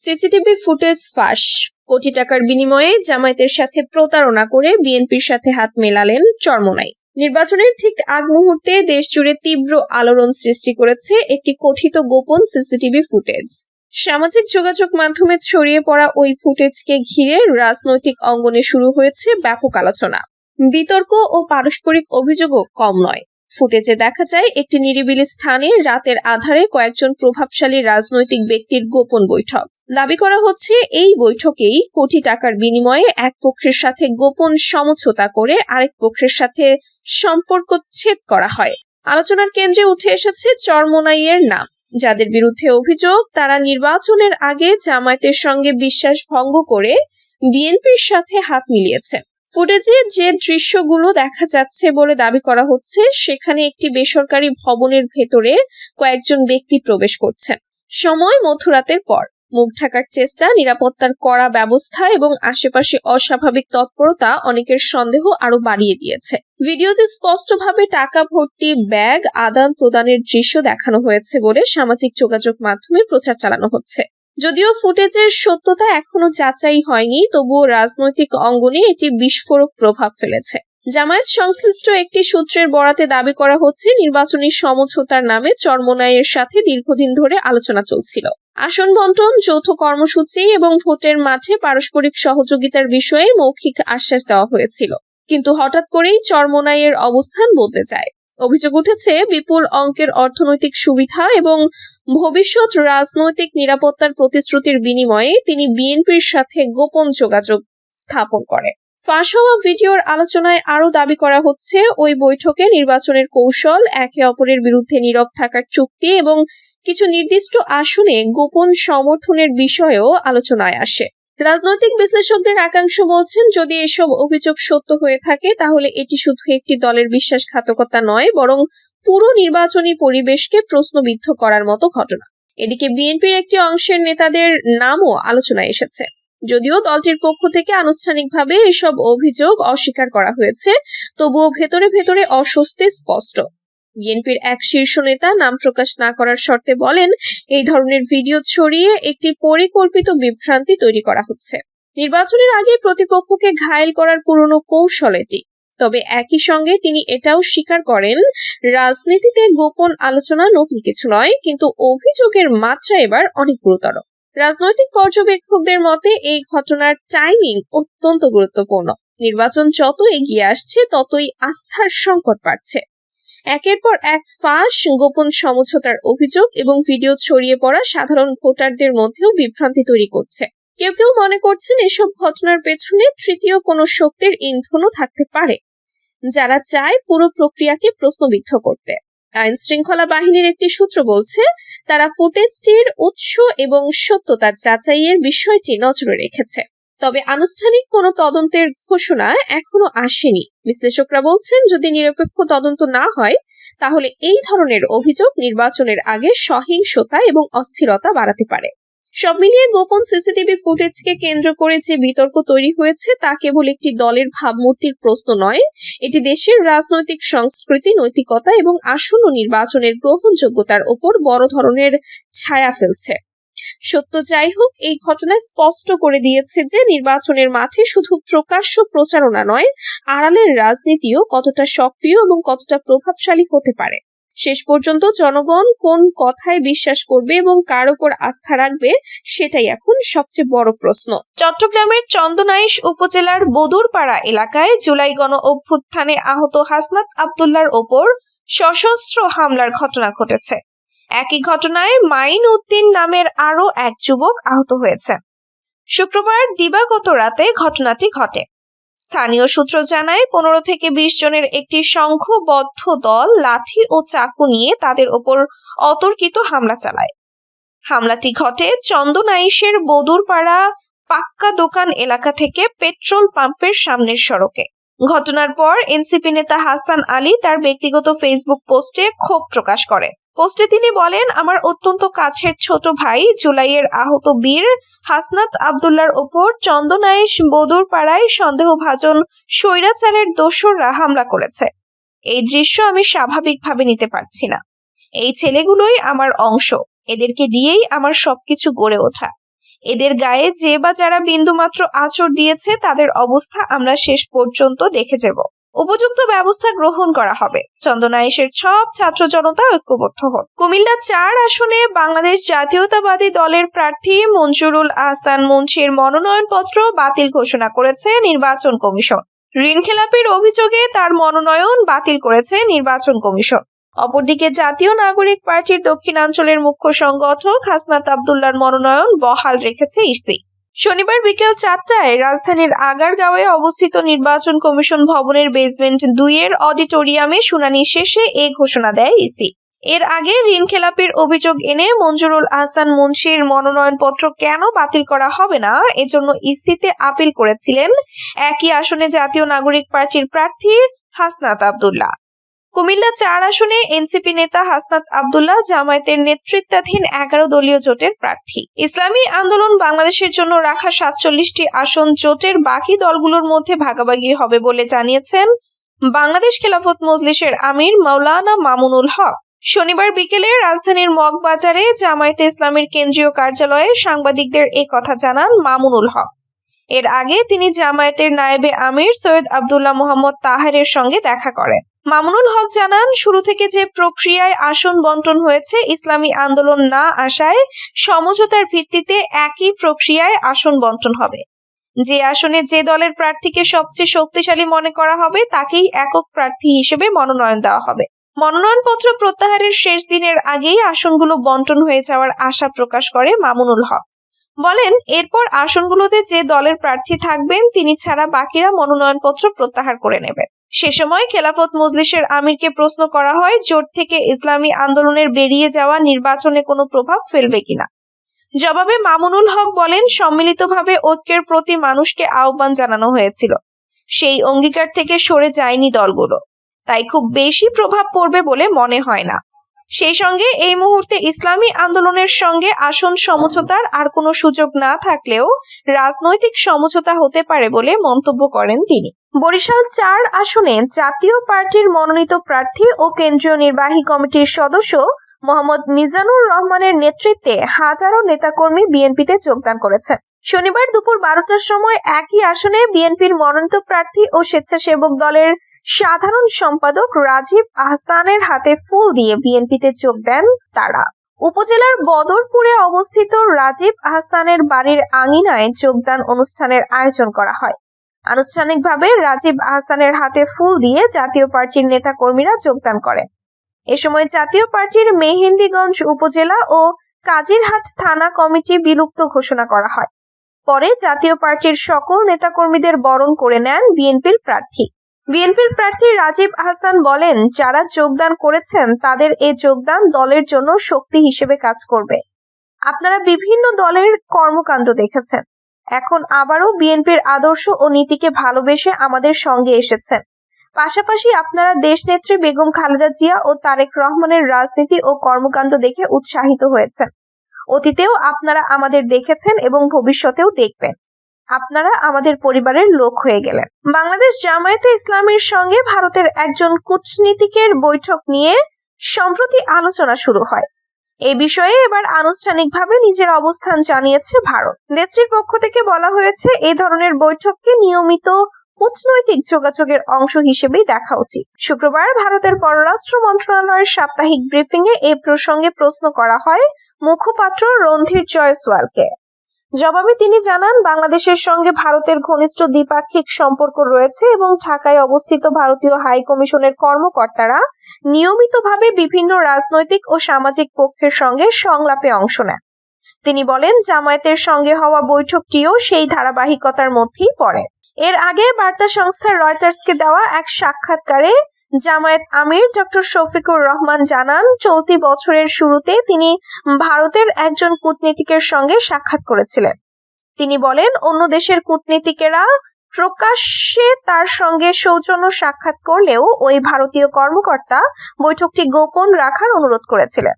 CCTV footage ফাঁস। কোটি টাকার বিনিময়ে জামায়াতের সাথে প্রতারণা করে বিএনপির সাথে হাত মেলালেন চরমোনাই। নির্বাচনের ঠিক আগ মুহূর্তে দেশ জুড়ে তীব্র আলোড়ন সৃষ্টি করেছে একটি কথিত গোপন সিসিটিভি ফুটেজ। সামাজিক যোগাযোগ মাধ্যমে ছড়িয়ে পড়া ওই ফুটেজকে ঘিরে রাজনৈতিক অঙ্গনে শুরু হয়েছে ব্যাপক আলোচনা, বিতর্ক ও পারস্পরিক অভিযোগও কম নয়। ফুটেজে দেখা যায় একটি নিরিবিলি স্থানে রাতের আধারে কয়েকজন প্রভাবশালী রাজনৈতিক ব্যক্তির গোপন বৈঠক। দাবি করা হচ্ছে এই বৈঠকেই কোটি টাকার বিনিময়ে এক পক্ষের সাথে গোপন সমঝোতা করে আরেক পক্ষের সাথে সম্পর্ক ছেদ করা হয়। আলোচনার কেন্দ্রে উঠে এসেছে চরমোনাইয়ের নাম, যাদের বিরুদ্ধে অভিযোগ তারা নির্বাচনের আগে জামায়াতের সঙ্গে বিশ্বাস ভঙ্গ করে বিএনপির সাথে হাত মিলিয়েছে। ফুটেজে যে দৃশ্যগুলো দেখা যাচ্ছে বলে দাবি করা হচ্ছে, সেখানে একটি বেসরকারি ভবনের ভেতরে কয়েকজন ব্যক্তি প্রবেশ করছেন। সময় মধ্যরাতের পর। মুখ ঢাকার চেষ্টা, নিরাপত্তার কড়া ব্যবস্থা এবং আশেপাশে অস্বাভাবিক তৎপরতা অনেকের সন্দেহ আরো বাড়িয়ে দিয়েছে। ভিডিওতে স্পষ্টভাবে টাকা ভর্তি ব্যাগ আদান প্রদানের দৃশ্য দেখানো হয়েছে বলে সামাজিক যোগাযোগ মাধ্যমে প্রচার চালানো হচ্ছে। যদিও ফুটেজের সত্যতা এখনো যাচাই হয়নি, তবুও রাজনৈতিক অঙ্গনে এটি বিস্ফোরক প্রভাব ফেলেছে। জামায়াত সংশ্লিষ্ট একটি সূত্রের বরাতে দাবি করা হচ্ছে, নির্বাচনী সমঝোতার নামে চরমোনাইয়ের সাথে দীর্ঘদিন ধরে আলোচনা চলছিল। আসন বন্টন, যৌথ কর্মসূচি এবং ভোটের মাঠে পারস্পরিক সহযোগিতার বিষয়ে মৌখিক আশ্বাস দেওয়া হয়েছিল। কিন্তু হঠাৎ করেই চরমোনাইয়ের অবস্থান বদলে যায়। অভিযোগ উঠেছে, বিপুল অঙ্কের অর্থনৈতিক সুবিধা এবং ভবিষ্যৎ রাজনৈতিক নিরাপত্তার প্রতিশ্রুতির বিনিময়ে তিনি বিএনপির সাথে গোপন যোগাযোগ স্থাপন করে। ফাঁস হওয়া ভিডিওর আলোচনায় আরো দাবি করা হচ্ছে, ওই বৈঠকে নির্বাচনের কৌশল, একে অপরের বিরুদ্ধে নীরব থাকার চুক্তি এবং কিছু নির্দিষ্ট আসনে গোপন সমর্থনের বিষয়েও আলোচনায় আসে। রাজনৈতিক বিশ্লেষকদের একাংশ বলছেন, যদি এসব অভিযোগ সত্য হয়ে থাকে তাহলে এটি শুধু একটি দলের বিশ্বাসঘাতকতা নয়, বরং পুরো নির্বাচনী পরিবেশকে প্রশ্নবিদ্ধ করার মতো ঘটনা। এদিকে বিএনপির একটি অংশের নেতাদের নামও আলোচনায় এসেছে। যদিও দলটির পক্ষ থেকে আনুষ্ঠানিকভাবে এসব অভিযোগ অস্বীকার করা হয়েছে, তবুও ভেতরে ভেতরে অস্বস্তি স্পষ্ট। বিএনপির এক শীর্ষ নেতা নাম প্রকাশ না করার শর্তে বলেন, এই ধরনের ভিডিও ছড়িয়ে একটি পরিকল্পিত বিভ্রান্তি তৈরি করা হচ্ছে। নির্বাচনের আগে প্রতিপক্ষকে ঘায়েল করার পুরনো কৌশল এটি। তবে একই সঙ্গে তিনি এটাও স্বীকার করেন, রাজনীতিতে গোপন আলোচনা নতুন কিছু নয়, কিন্তু অভিযোগের মাত্রা এবার অনেক গুরুতর। রাজনৈতিক পর্যবেক্ষকদের মতে এই ঘটনার টাইমিং অত্যন্ত গুরুত্বপূর্ণ। নির্বাচন যত এগিয়ে আসছে ততই আস্থার সংকট বাড়ছে। একের পর এক ফাঁস, গোপন সমঝোতার অভিযোগ এবং ভিডিও ছড়িয়ে পড়া সাধারণ ভোটারদের মধ্যেও বিভ্রান্তি তৈরি করছে। কেউ কেউ মনে করছেন এসব ঘটনার পেছনে তৃতীয় কোনো শক্তির ইন্ধনও থাকতে পারে, যারা চায় পুরো প্রক্রিয়াকে প্রশ্নবিদ্ধ করতে। আইন শৃঙ্খলা বাহিনীর একটি সূত্র বলছে, তারা ফুটেজটির উৎস এবং সত্যতা যাচাইয়ের বিষয়টি নজরে রেখেছে। তবে আনুষ্ঠানিক কোনো তদন্তের ঘোষণা এখনো আসেনি। বিশ্লেষকরা বলছেন, যদি নিরপেক্ষ তদন্ত না হয় তাহলে এই ধরনের অভিযোগ নির্বাচনের আগে সহিংসতা এবং অস্থিরতা বাড়াতে পারে। সব মিলিয়ে গোপন সিসিটিভি ফুটেজকে কেন্দ্র করে যে বিতর্ক তৈরি হয়েছে তা কেবল একটি দলের ভাবমূর্তির প্রশ্ন নয়, এটি দেশের রাজনৈতিক সংস্কৃতি, নৈতিকতা এবং আসন্ন নির্বাচনের গ্রহণযোগ্যতার ওপর বড় ধরনের ছায়া ফেলছে। সত্য যাই হোক, এই ঘটনা স্পষ্ট করে দিয়েছে যে নির্বাচনের মাঠে শুধু প্রকাশ্য প্রচারণা নয়, আড়ালের রাজনীতিও কতটা সক্রিয় এবং কতটা প্রভাবশালী হতে পারে। শেষ পর্যন্ত জনগণ কোন কথায় বিশ্বাস করবে এবং কার উপর আস্থা রাখবে, সেটাই এখন সবচেয়ে বড় প্রশ্ন। চট্টগ্রামের চন্দনাইশ উপজেলার বদুরপাড়া এলাকায় জুলাই গণ অভ্যুত্থানে আহত হাসনাত আব্দুল্লাহর ওপর সশস্ত্র হামলার ঘটনা ঘটেছে। একই ঘটনায় মাইন উদ্দিন নামের আরো এক যুবক আহত হয়েছে। শুক্রবার দিবাগত রাতে ঘটনাটি ঘটে। স্থানীয় সূত্র জানায়, 15 থেকে 20 জনের একটি সংঘবদ্ধ দল লাঠি ও চাকু নিয়ে তাদের ওপর অতর্কিত হামলা চালায়। হামলাটি ঘটে চন্দনাইশের বদুরপাড়া পাক্কা দোকান এলাকা থেকে পেট্রোল পাম্পের সামনের সড়কে। ঘটনার পর এনসিপি নেতা হাসান আলী তার ব্যক্তিগত ফেসবুক পোস্টে ক্ষোভ প্রকাশ করে। পোস্টে তিনি বলেন, আমার অত্যন্ত কাছের ছোট ভাই জুলাইয়ের আহত বীর হাসনাত আব্দুল্লাহর ওপর চন্দনাইশ বদুরপাড়ায় সন্দেহভাজন স্বৈরাচারের দোসররা হামলা করেছে। এই দৃশ্য আমি স্বাভাবিকভাবে নিতে পারছি না। এই ছেলেগুলোই আমার অংশ, এদেরকে দিয়েই আমার সবকিছু গড়ে ওঠা। এদের গায়ে যে বা যারা বিন্দুমাত্র আঁচড় দিয়েছে তাদের অবস্থা আমরা শেষ পর্যন্ত দেখে যাব। উপযুক্ত ব্যবস্থা গ্রহণ করা হবে। চন্দনাইশের সব ছাত্র জনতা ঐক্যবদ্ধ হন। কুমিল্লা 4 আসনে বাংলাদেশ জাতীয়তাবাদী দলের প্রার্থী মঞ্জুরুল আহসান মুন্সির মনোনয়নপত্র বাতিল ঘোষণা করেছে নির্বাচন কমিশন। ঋণ খেলাপির অভিযোগে তার মনোনয়ন বাতিল করেছে নির্বাচন কমিশন। অপরদিকে জাতীয় নাগরিক পার্টির দক্ষিণাঞ্চলের মুখ্য সংগঠক হাসনাত আব্দুল্লাহর মনোনয়ন বহাল রেখেছে ইসি। শনিবার বিকেল 4টায় রাজধানীর আগারগাঁওয়ে অবস্থিত নির্বাচন কমিশন ভবনের বেসমেন্ট 2-এর অডিটোরিয়ামে শুনানি শেষে এ ঘোষণা দেয় ইসি। এর আগে ঋণ খেলাপির অভিযোগ এনে মঞ্জুরুল আহসান মুন্সির মনোনয়নপত্র কেন বাতিল করা হবে না এজন্য ইসিতে আপিল করেছিলেন একই আসনে জাতীয় নাগরিক পার্টির প্রার্থী হাসনাত আব্দুল্লাহ। কুমিল্লা 4 আসনে এনসিপি নেতা হাসনাত আব্দুল্লাহ জামায়াতের নেতৃত্বাধীন 11 দলীয় জোটের প্রার্থী। ইসলামী আন্দোলন বাংলাদেশের জন্য রাখা 47টি আসন জোটের বাকি দলগুলোর মধ্যে ভাগাভাগি হবে বলে জানিয়েছেন বাংলাদেশ খেলাফত মজলিসের আমির মাওলানা মামুনুল হক। শনিবার বিকেলে রাজধানীর মগবাজারে জামায়াতে ইসলামীর কেন্দ্রীয় কার্যালয়ে সাংবাদিকদের এ কথা জানান মামুনুল হক। এর আগে তিনি জামায়াতের নায়েবে আমির সৈয়দ আব্দুল্লাহ মোহাম্মদ তাহেরের সঙ্গে দেখা করেন। মামুনুল হক জানান, শুরু থেকে যে প্রক্রিয়ায় আসন বন্টন হয়েছে, ইসলামী আন্দোলন না আসায় সমঝোতার ভিত্তিতে একই প্রক্রিয়ায় আসন বন্টন হবে। যে আসনে যে দলের প্রার্থীকে সবচেয়ে শক্তিশালী মনে করা হবে তাকেই একক প্রার্থী হিসেবে মনোনয়ন দেওয়া হবে। মনোনয়নপত্র প্রত্যাহারের শেষ দিনের আগেই আসনগুলো বন্টন হয়ে যাওয়ার আশা প্রকাশ করে মামুনুল হক। বলেন, এরপর আসনগুলোতে যে দলের প্রার্থী থাকবেন তিনি ছাড়া বাকিরা মনোনয়নপত্র প্রত্যাহার করে নেবেন। সে সময় খেলাফত মজলিসের আমিরকে প্রশ্ন করা হয়, জোট থেকে ইসলামী আন্দোলনের বেরিয়ে যাওয়া নির্বাচনে কোনো প্রভাব ফেলবে কিনা। জবাবে মামুনুল হক বলেন, সম্মিলিতভাবে ঐক্যের প্রতি মানুষকে আহ্বান জানানো হয়েছিল। সেই অঙ্গীকার থেকে সরে যায়নি দলগুলো, তাই খুব বেশি প্রভাব পড়বে বলে মনে হয় না। সেই সঙ্গে এই মুহূর্তে ইসলামী আন্দোলনের সঙ্গে আসন সমঝোতার আর কোনো সুযোগ না থাকলেও রাজনৈতিক সমঝোতা হতে পারে বলে মন্তব্য করেন তিনি। বরিশাল 4 আসনে জাতীয় পার্টির মনোনীত প্রার্থী ও কেন্দ্রীয় নির্বাহী কমিটির সদস্য মোহাম্মদ মিজানুর রহমানের নেতৃত্বে হাজারো নেতাকর্মী বিএনপিতে যোগদান করেছেন। শনিবার দুপুর 12টার সময় একই আসনে বিএনপির মনোনীত প্রার্থী ও স্বেচ্ছাসেবক দলের সাধারণ সম্পাদক রাজীব আহসানের হাতে ফুল দিয়ে বিএনপিতে যোগ দেন তারা। উপজেলার বদরপুরে অবস্থিত রাজীব আহসানের বাড়ির আঙিনায় যোগদান অনুষ্ঠানের আয়োজন করা হয়। আনুষ্ঠানিকভাবে রাজীব আহসানের হাতে ফুল দিয়ে জাতীয় পার্টির নেতা কর্মীরা যোগদান করেন। এ সময় জাতীয় পার্টির মেহেন্দিগঞ্জ উপজেলা ও কাজিরহাট থানা কমিটি বিলুপ্ত ঘোষণা করা হয়। পরে জাতীয় পার্টির সকল নেতাকর্মীদের বরণ করে নেন বিএনপির প্রার্থী। বিএনপির প্রার্থী রাজীব আহসান বলেন, যারা যোগদান করেছেন তাদের এই যোগদান দলের জন্য শক্তি হিসেবে কাজ করবে। আপনারা বিভিন্ন দলের কর্মকাণ্ড দেখেছেন, এখন আবারও বিএনপির আদর্শ ও নীতিকে ভালোবেসে আমাদের সঙ্গে এসেছেন। পাশাপাশি আপনারা দেশনেত্রী বেগম খালেদা জিয়া ও তারেক রহমানের রাজনীতি ও কর্মকাণ্ড দেখে উৎসাহিত হয়েছেন। অতীতেও আপনারা আমাদের দেখেছেন এবং ভবিষ্যতেও দেখবেন। আপনারা আমাদের পরিবারের লোক হয়ে গেলেন। বাংলাদেশ জামায়াতে ইসলামীর সঙ্গে ভারতের একজন কূটনীতিকের বৈঠক নিয়ে সম্প্রতি আলোচনা শুরু হয়। এই বিষয়ে এবার আনুষ্ঠানিকভাবে নিজের অবস্থান জানিয়েছে ভারত। দেশটির পক্ষ থেকে বলা হয়েছে, এই ধরনের বৈঠককে নিয়মিত কূটনৈতিক যোগাযোগের অংশ হিসেবেই দেখা উচিত। শুক্রবার ভারতের পররাষ্ট্র মন্ত্রণালয়ের সাপ্তাহিক ব্রিফিং এ এই প্রসঙ্গে প্রশ্ন করা হয় মুখপাত্র রণধীর জয়সওয়ালকে। জবাবে তিনি জানান, বাংলাদেশের সঙ্গে ভারতের ঘনিষ্ঠ দ্বিপাক্ষিক সম্পর্ক রয়েছে এবং ঢাকায় অবস্থিত ভারতীয় হাই কমিশনের কর্মকর্তারা নিয়মিতভাবে বিভিন্ন রাজনৈতিক ও সামাজিক পক্ষের সঙ্গে সংলাপে অংশ নেন। তিনি বলেন, জামায়াতের সঙ্গে হওয়া বৈঠকটিও সেই ধারাবাহিকতার মধ্যেই পড়ে। এর আগে বার্তা সংস্থা রয়টার্সকে দেওয়া এক সাক্ষাৎকারে জামায়াত আমির ডক্টর শফিকুর রহমান জানান, চলতি বছরের শুরুতে তিনি ভারতের একজন কূটনীতিকের সঙ্গে সাক্ষাৎ করেছিলেন। তিনি বলেন, অন্য দেশের কূটনীতিকেরা প্রকাশ্যে তার সঙ্গে সৌজন্য সাক্ষাৎ করলেও ওই ভারতীয় কর্মকর্তা বৈঠকটি গোপন রাখার অনুরোধ করেছিলেন।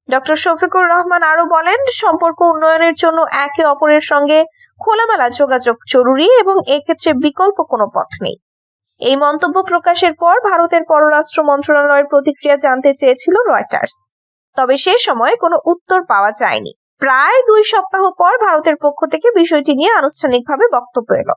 ডক্টর শফিকুর রহমান আরো বলেন, সম্পর্ক উন্নয়নের জন্য একে অপরের সঙ্গে খোলামেলা যোগাযোগ জরুরি এবং এক্ষেত্রে বিকল্প কোনো পথ নেই। এই মন্তব্য প্রকাশের পর ভারতের পররাষ্ট্র মন্ত্রণালয়ের প্রতিক্রিয়া জানতে চেয়েছিল রয়টার্স, তবে সে সময় কোনো উত্তর পাওয়া যায়নি। প্রায় 2 সপ্তাহ পর ভারতের পক্ষ থেকে বিষয়টি নিয়ে আনুষ্ঠানিকভাবে বক্তব্য এলো।